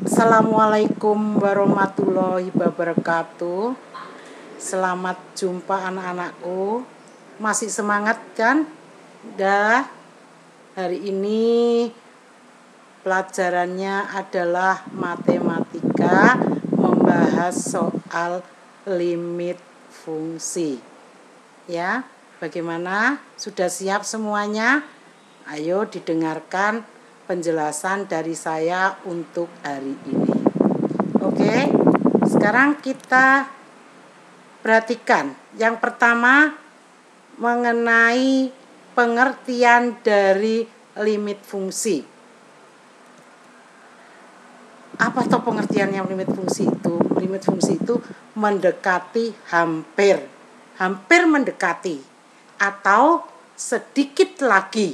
Assalamualaikum warahmatullahi wabarakatuh. Selamat jumpa anak-anakku. Masih semangat kan? Dah. Hari ini pelajarannya adalah matematika, membahas soal limit fungsi. Ya, bagaimana? Sudah siap semuanya? Ayo didengarkan penjelasan dari saya untuk hari ini. Oke, sekarang kita perhatikan. Yang pertama mengenai pengertian dari limit fungsi. Apa toh pengertiannya limit fungsi itu? Limit fungsi itu mendekati hampir mendekati, atau sedikit lagi,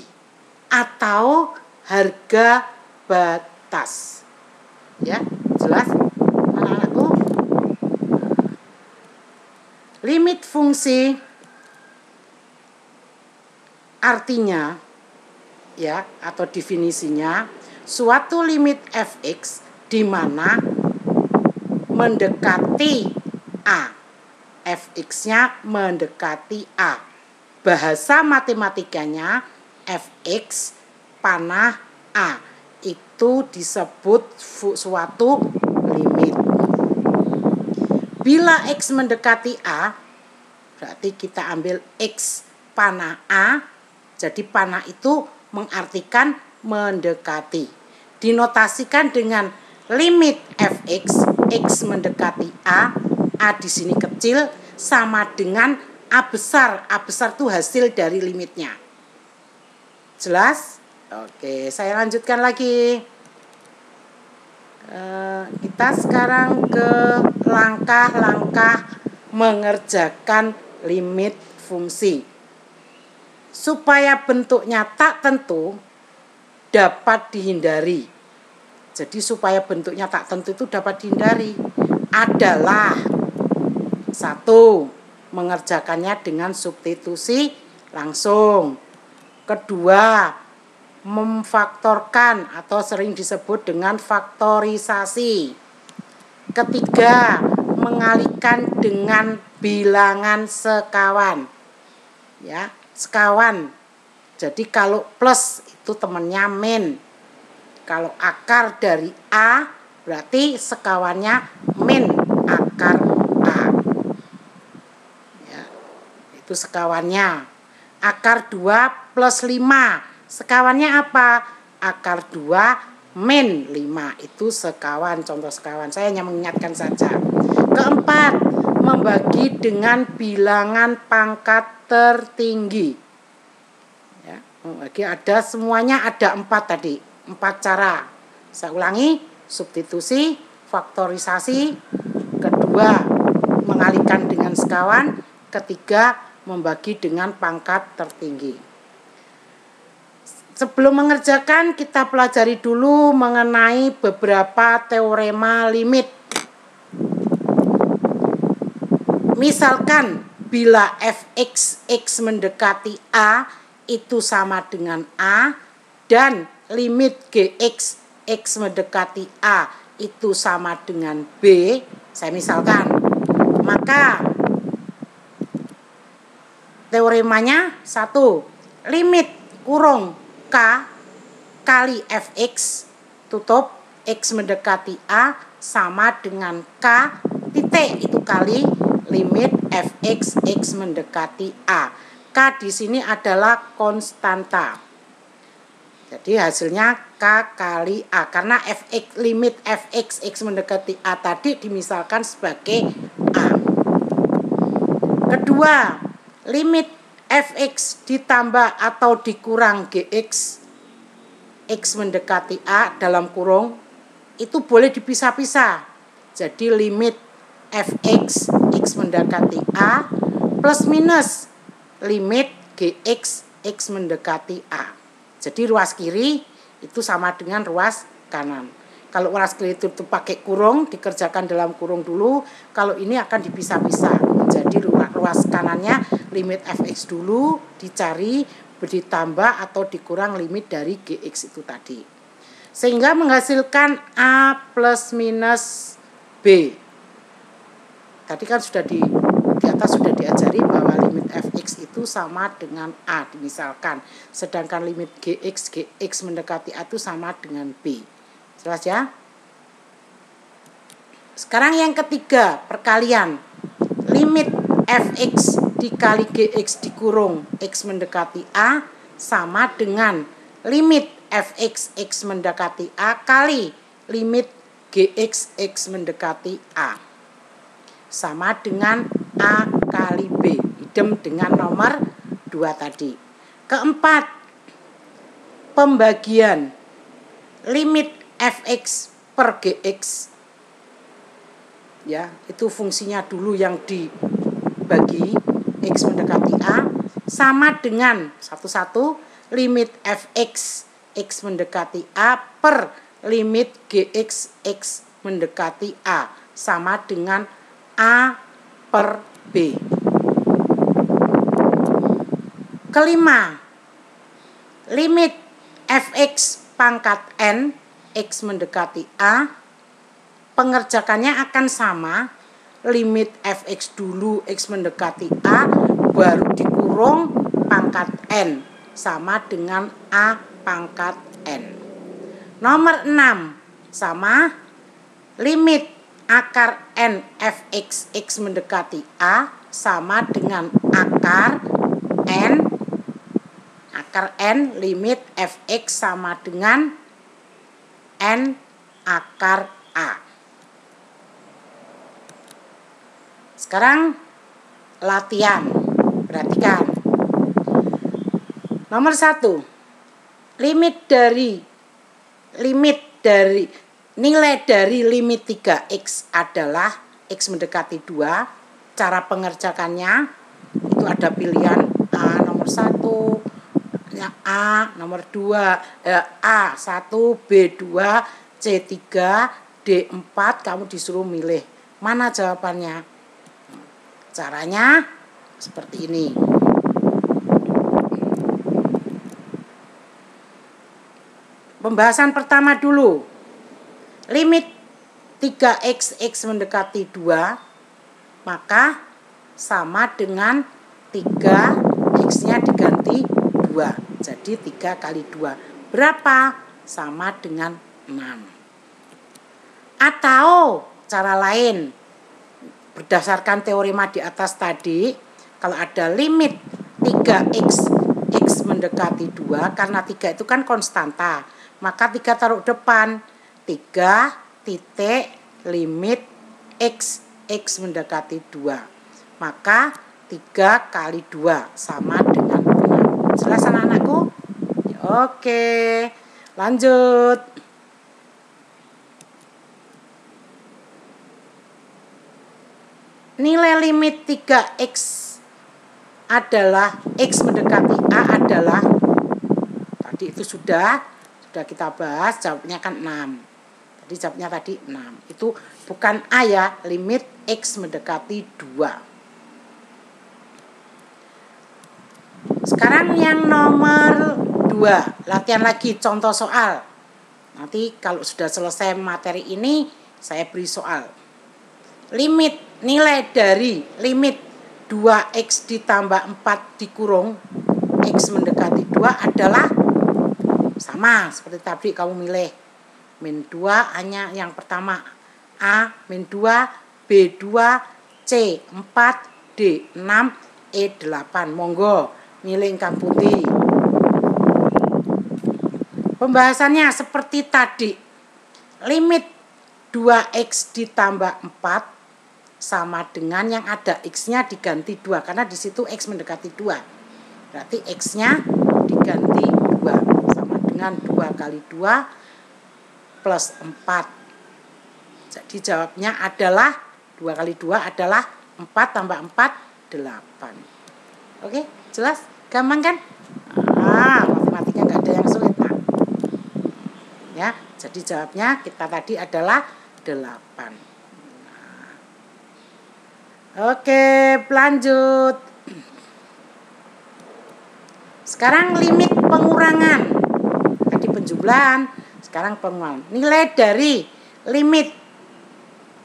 atau harga batas. Ya, jelas anak-anakku? Limit fungsi artinya, ya, atau definisinya, suatu limit fx di mana mendekati a. Fx-nya mendekati a. Bahasa matematikanya fx panah a, itu disebut suatu limit. Bila x mendekati a, berarti kita ambil x panah a. Jadi panah itu mengartikan mendekati. Dinotasikan dengan limit fx, x mendekati a di sini kecil sama dengan a besar. A besar itu hasil dari limitnya. Jelas? Oke, saya lanjutkan lagi. Kita sekarang ke langkah-langkah mengerjakan limit fungsi. Supaya bentuknya tak tentu dapat dihindari. Jadi supaya bentuknya tak tentu itu dapat dihindari adalah: 1. Mengerjakannya dengan substitusi langsung. Kedua, memfaktorkan atau sering disebut dengan faktorisasi. Ketiga, mengalihkan dengan bilangan sekawan. Ya, sekawan. Jadi kalau plus itu temannya min. Kalau akar dari a berarti sekawannya min akar a. Ya, itu sekawannya. Akar 2 plus 5. Sekawannya apa? Akar 2 min 5. Itu sekawan, contoh sekawan. Saya hanya mengingatkan saja. Keempat, membagi dengan bilangan pangkat tertinggi. Ya, membagi semuanya ada 4 tadi. 4 cara. Saya ulangi, substitusi, faktorisasi. Kedua, mengalihkan dengan sekawan. Ketiga, membagi dengan pangkat tertinggi. Sebelum mengerjakan, kita pelajari dulu mengenai beberapa teorema limit. Misalkan bila fx, x mendekati a itu sama dengan a, dan limit gx, x mendekati a itu sama dengan b, saya misalkan, maka teoremanya 1, limit kurung k kali fx tutup x mendekati a sama dengan k titik itu kali limit fx, x mendekati a. K di sini adalah konstanta. Jadi hasilnya k kali a, karena limit fx, x mendekati a tadi dimisalkan sebagai a. Kedua, limit fx ditambah atau dikurang gx, x mendekati a dalam kurung, itu boleh dipisah-pisah. Jadi limit fx, x mendekati a plus minus limit gx, x mendekati a. Jadi ruas kiri itu sama dengan ruas kanan. Kalau ruas kiri itu pakai kurung, dikerjakan dalam kurung dulu. Kalau ini akan dipisah-pisah. Jadi ruas kanannya limit fx dulu dicari, ditambah atau dikurang limit dari gx itu tadi. sehingga menghasilkan A plus minus B. Tadi kan sudah di atas sudah diajari bahwa limit fx itu sama dengan A misalkan, sedangkan limit gx mendekati A itu sama dengan B. Jelas ya? Sekarang yang ketiga, perkalian. Limit fx dikali gx dikurung x mendekati A sama dengan limit fx x mendekati A kali limit gx x mendekati A sama dengan A kali B. Idem dengan nomor 2 tadi. Keempat, pembagian limit fx per gx. Ya, itu fungsinya dulu yang dibagi x mendekati A sama dengan satu-satu limit fx x mendekati A per limit gx x mendekati A sama dengan A per B. Kelima, limit fx pangkat n x mendekati A, pengerjakannya akan sama, limit fx dulu x mendekati A baru dikurung pangkat n sama dengan A pangkat n. Nomor 6 sama limit akar n fx x mendekati A sama dengan akar n limit fx sama dengan n akar A. Sekarang latihan, perhatikan. Nomor 1, nilai dari limit 3x adalah x mendekati 2. Cara pengerjakannya itu ada pilihan A nomor 1, A nomor 2, A1, B2, C3, D4. Kamu disuruh milih mana jawabannya. Caranya seperti ini. Pembahasan pertama dulu. Limit 3x x mendekati 2 maka sama dengan 3 x-nya diganti 2. Jadi 3 kali 2 berapa? Sama dengan 6. Atau cara lain, berdasarkan teorema di atas tadi, kalau ada limit 3x x mendekati 2, karena 3 itu kan konstanta, maka 3 taruh depan, 3 titik limit x mendekati 2, maka 3 kali 2 sama dengan 6. Jelas anak-anakku? Oke, lanjut. Nilai limit 3x adalah x mendekati A adalah, tadi itu sudah kita bahas, jawabnya kan 6. Tadi jawabnya tadi 6. Itu bukan A ya, limit x mendekati 2. Sekarang yang nomor 2, latihan lagi contoh soal. Nanti kalau sudah selesai materi ini saya beri soal. Nilai dari limit 2x ditambah 4 dikurung x mendekati 2 adalah sama seperti tadi, kamu milih min 2 hanya yang pertama A, min 2, B2, C4, D6, E8. Monggo milih ingkang pundi. Pembahasannya seperti tadi. Limit 2x ditambah 4 sama dengan yang ada x-nya diganti 2, karena di situ x mendekati 2. Berarti x-nya diganti 2 sama dengan 2 kali 2 plus 4. Jadi jawabnya adalah 2 kali 2 adalah 4 tambah 4 8. Oke, jelas? Gampang kan? Matematika nggak ada yang sulit, nah. Ya, jadi jawabnya kita tadi adalah 8. Oke, lanjut. Sekarang limit pengurangan. Tadi penjumlahan. Sekarang pengulangan. Nilai dari limit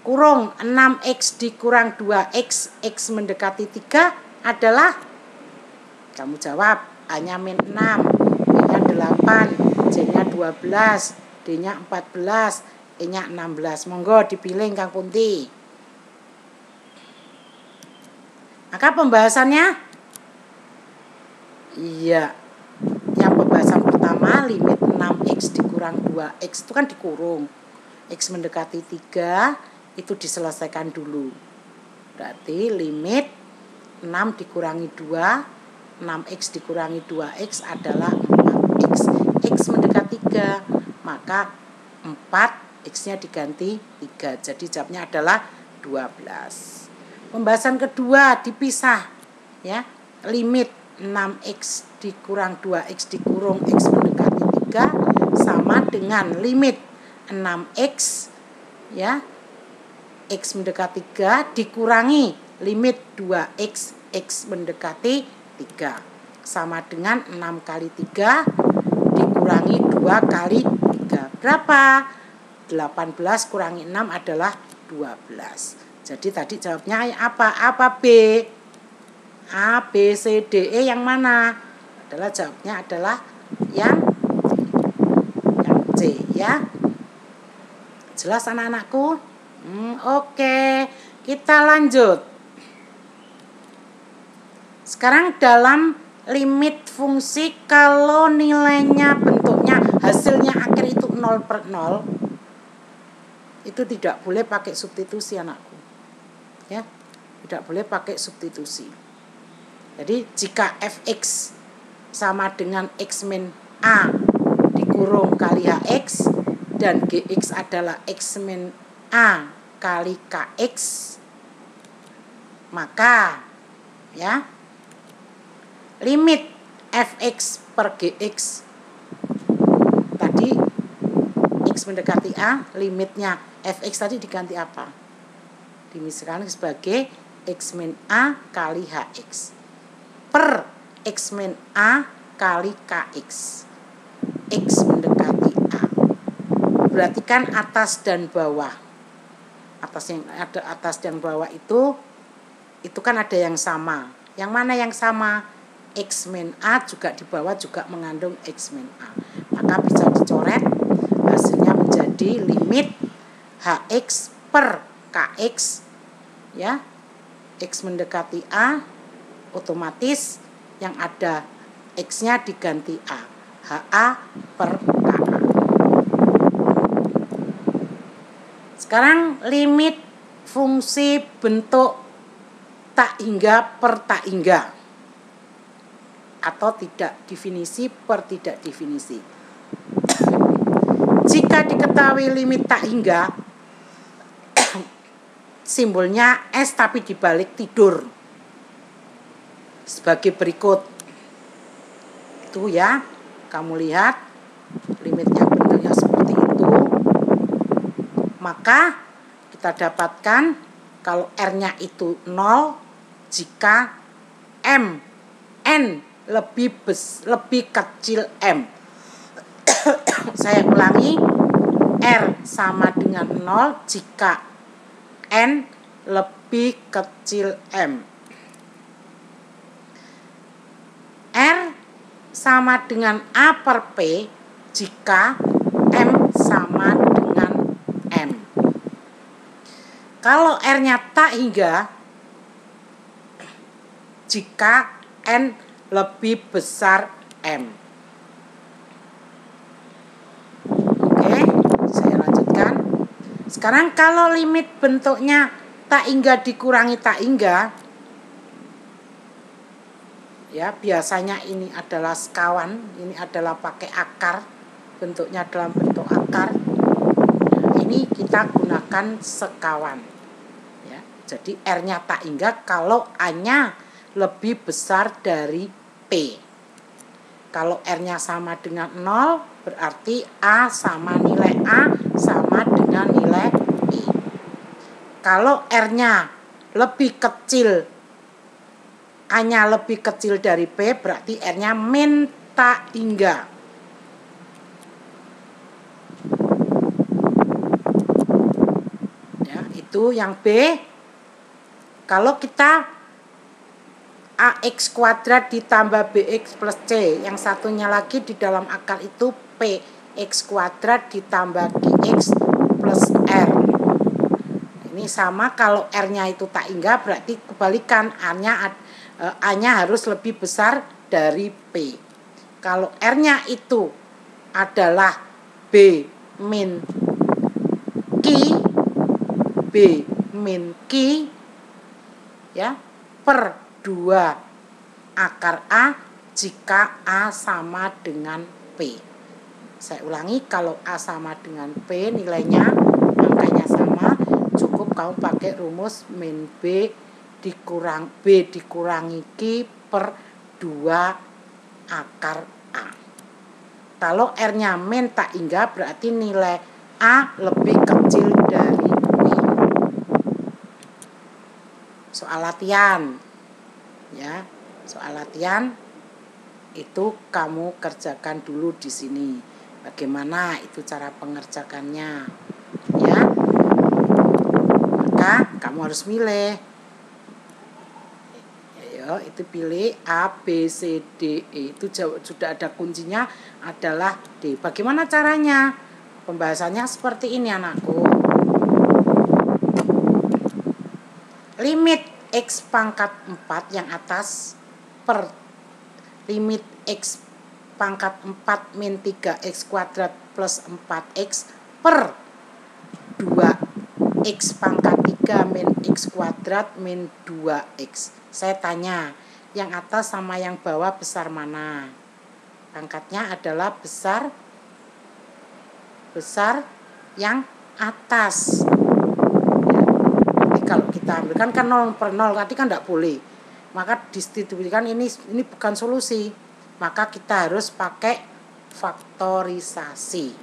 kurung 6x dikurang 2x, x mendekati 3 adalah, kamu jawab, A-nya min 6, B-nya 8, C-nya 12, D-nya 14, E-nya 16. Monggo dipilih Kang Punti. Maka pembahasannya, iya, yang pembahasan pertama limit 6x dikurang 2x itu kan dikurung, x mendekati 3 itu diselesaikan dulu. Berarti limit 6 dikurangi 2, 6x dikurangi 2x adalah 4x. X mendekati 3, maka 4, x-nya diganti 3. Jadi jawabnya adalah 12. Pembahasan kedua dipisah, ya. Limit 6x dikurang 2x dikurung x mendekati 3 sama dengan limit 6x, ya, x mendekati 3 dikurangi limit 2x, x mendekati 3 sama dengan 6 kali 3 dikurangi 2 kali 3. Berapa? 18 kurangi 6 adalah 12. Jadi tadi jawabnya apa? Apa B? A, B, C, D, E yang mana? Adalah jawabnya adalah yang C, ya. Jelas anak-anakku? Oke. Kita lanjut. Sekarang dalam limit fungsi kalau nilainya bentuknya hasilnya akhir itu 0/0, itu tidak boleh pakai substitusi anakku. Ya, tidak boleh pakai substitusi. Jadi jika fx sama dengan x min a dikurung kali hx dan gx adalah x min a kali kx, maka, ya, limit fx per gx tadi x mendekati a, limitnya fx tadi diganti apa? Dimisalkan sebagai x min a kali hx per x min a kali kx, x mendekati a. Berarti kan atas dan bawah. Atas dan bawah itu kan ada yang sama. Yang mana yang sama? X min a juga di bawah juga mengandung x min a. Maka bisa dicoret, hasilnya menjadi limit hx per kx, ya, x mendekati a, otomatis yang ada x-nya diganti a, ha per ka. Sekarang limit fungsi bentuk tak hingga per tak hingga atau tidak definisi per tidak definisi. Jika diketahui limit tak hingga, simbolnya S tapi dibalik tidur sebagai berikut. Itu, ya, kamu lihat limitnya bentuknya seperti itu. Maka kita dapatkan kalau R-nya itu 0 jika n lebih kecil m. Saya ulangi, R sama dengan 0 jika n lebih kecil m. R sama dengan A per P jika M sama dengan M. Kalau R-nya tak hingga jika N lebih besar M. Oke, saya lanjutkan. Sekarang kalau limit bentuknya tak hingga dikurangi tak hingga, ya, biasanya ini adalah sekawan, ini adalah pakai akar, bentuknya dalam bentuk akar. Nah, ini kita gunakan sekawan, ya. Jadi R-nya tak hingga kalau A-nya lebih besar dari P. Kalau R-nya sama dengan 0, berarti A sama nilai A sama dengan nilai I. Kalau R-nya lebih kecil, A-nya lebih kecil dari P, berarti R-nya min tak hingga. itu yang B. Kalau kita AX kuadrat ditambah BX plus C, yang satunya lagi di dalam akar itu PX kuadrat ditambah GX plus R. Ini sama, kalau R-nya itu tak hingga berarti kebalikan, A-nya harus lebih besar dari P. Kalau R-nya itu adalah B min Q, B min Q ya, per 2 akar A jika A sama dengan P. Saya ulangi, kalau A sama dengan P nilainya, angkanya sama, cukup kamu pakai rumus min B dikurangi Q per 2 akar A. Kalau R-nya min tak hingga berarti nilai A lebih kecil dari P. Soal latihan ya, soal latihan itu kamu kerjakan dulu di sini. Bagaimana itu cara pengerjakannya ya. Maka kamu harus milih. Ayo, itu pilih A, B, C, D, E. Itu sudah ada kuncinya adalah D. Bagaimana caranya? Pembahasannya seperti ini anakku. Limit X pangkat 4 yang atas per limit X pangkat 4 min 3X kuadrat plus 4X per 2X pangkat 3 min X kuadrat min 2X. Saya tanya, yang atas sama yang bawah besar mana? Pangkatnya adalah besar yang atas. Kalau kita ambilkan kan 0 per 0, tadi kan tidak boleh, maka distribusikan ini bukan solusi, maka kita harus pakai faktorisasi.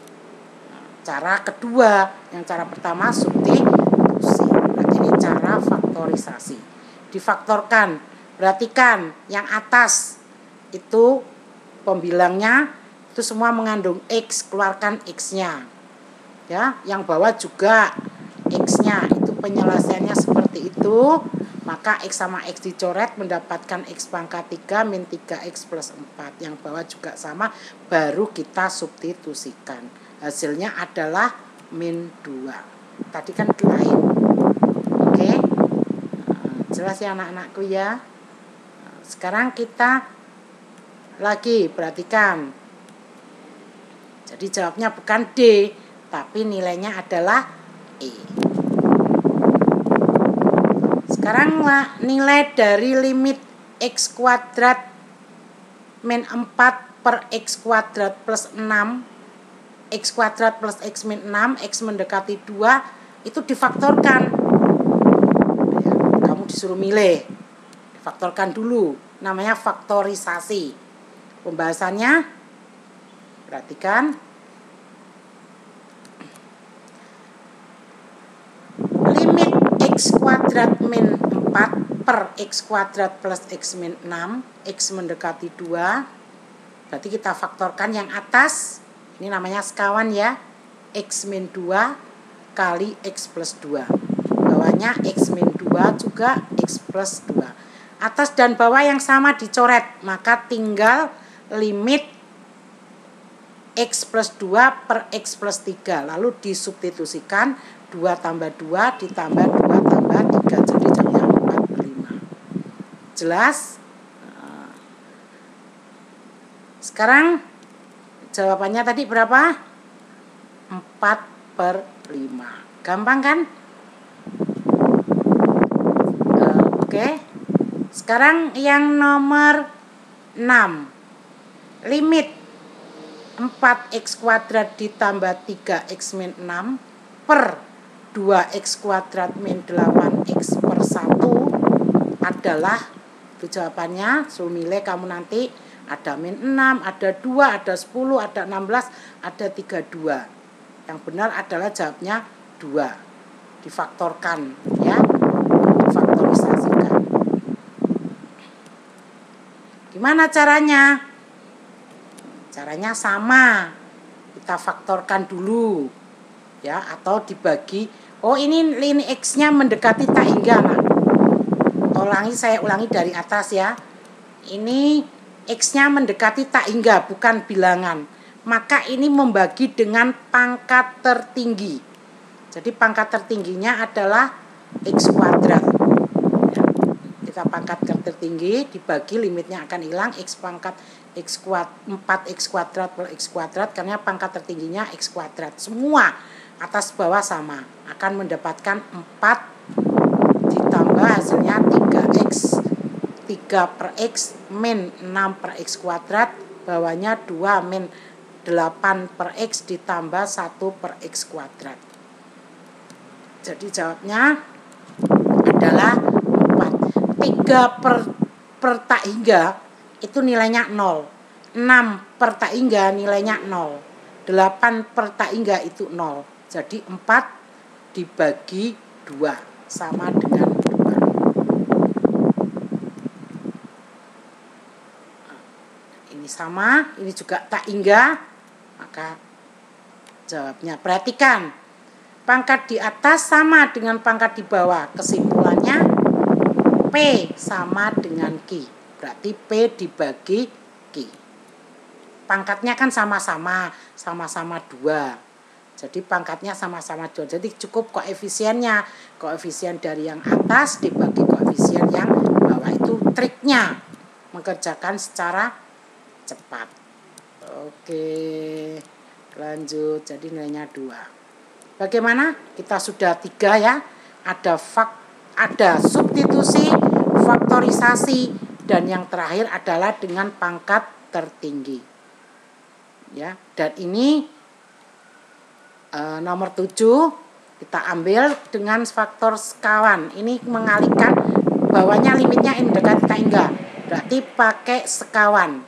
Cara kedua, yang cara pertama substitusi, berarti ini cara faktorisasi. Difaktorkan, perhatikan yang atas itu pembilangnya itu semua mengandung X, keluarkan X-nya ya, yang bawah juga X-nya. Penyelesaiannya seperti itu, maka X sama X dicoret mendapatkan X pangkat 3 min 3X plus 4. Yang bawah juga sama, baru kita substitusikan. Hasilnya adalah min 2. Tadi kan lain. Oke? Jelas ya anak-anakku ya? Sekarang kita lagi perhatikan. Jadi jawabnya bukan D, tapi nilainya adalah E. Sekarang nilai dari limit X kuadrat min 4 per X kuadrat plus 6, X kuadrat plus X min 6, X mendekati 2, itu difaktorkan ya, kamu disuruh milih, difaktorkan dulu, namanya faktorisasi. Pembahasannya perhatikan, limit X kuadrat min 4 per X kuadrat plus X min 6, X mendekati 2, berarti kita faktorkan yang atas, ini namanya sekawan ya, X min 2 kali X plus 2, bawahnya X min 2 juga X plus 2. Atas dan bawah yang sama dicoret, maka tinggal limit X plus 2 per X plus 3, lalu disubstitusikan 2 tambah 2 ditambah 2 tambah 3, jadi jadinya 4 per 5. Jelas? Sekarang jawabannya tadi berapa? 4 per 5. Gampang kan? Oke. Sekarang yang nomor 6. Limit 4X kuadrat ditambah 3X min 6 per 2X kuadrat min 8X per 1 adalah, itu jawabannya, suruh milih kamu nanti, ada min 6, ada 2, ada 10, ada 16, ada 32. Yang benar adalah jawabnya 2. Difaktorkan ya, difaktorisasikan. Gimana caranya? Caranya sama, kita faktorkan dulu. ya, atau dibagi. Oh, ini X-nya mendekati tak hingga. Nah, saya ulangi dari atas ya. Ini X-nya mendekati tak hingga, bukan bilangan. Maka ini membagi dengan pangkat tertinggi. Jadi pangkat tertingginya adalah X kuadrat. Kita pangkat tertinggi dibagi, limitnya akan hilang, X pangkat 4X kuadrat per X kuadrat, karena pangkat tertingginya X kuadrat. Semua atas bawah sama, akan mendapatkan 4 ditambah hasilnya 3X. 3 per X min 6 per X kuadrat, bawahnya 2 min 8 per X ditambah 1 per X kuadrat. Jadi jawabnya adalah 4. 3 per tak hingga itu nilainya 0. 6 per tak hingga nilainya 0. 8 per tak hingga itu 0. Jadi 4 dibagi 2 sama dengan 2. Ini sama, ini juga tak hingga, maka jawabnya. Perhatikan, pangkat di atas sama dengan pangkat di bawah. Kesimpulannya P sama dengan Q. Berarti P dibagi Q. Pangkatnya kan sama-sama 2. Jadi pangkatnya sama-sama 2. Jadi cukup koefisiennya. Koefisien dari yang atas dibagi koefisien yang bawah. Itu triknya mengerjakan secara cepat. Oke, lanjut. Jadi nilainya 2. Bagaimana? Kita sudah 3 ya. Ada substitusi, faktorisasi, dan yang terakhir adalah dengan pangkat tertinggi. Ya, dan ini nomor 7 kita ambil dengan faktor sekawan. Ini mengalihkan, bawahnya limitnya ini mendekati tak hingga. Berarti pakai sekawan.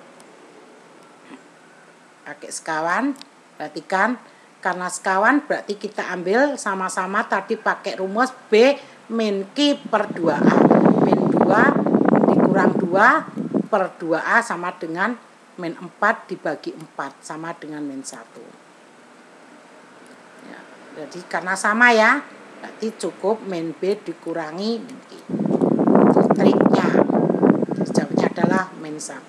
Perhatikan, karena sekawan berarti kita ambil sama-sama tadi pakai rumus B min Q per 2A. Min 2 dikurang 2 per 2A sama dengan min 4 dibagi 4 sama dengan min 1. Ya, jadi karena sama ya, berarti cukup min B dikurangi min Q. Itu triknya. Jadi jawabnya adalah min 1.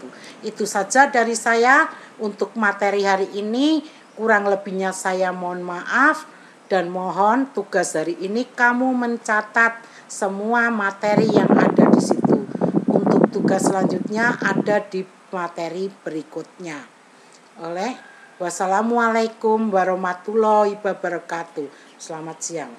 Itu saja dari saya untuk materi hari ini. Kurang lebihnya saya mohon maaf. Dan mohon tugas hari ini kamu mencatat semua materi yang ada di situ. Untuk tugas selanjutnya ada di materi berikutnya. Wassalamualaikum warahmatullahi wabarakatuh. Selamat siang.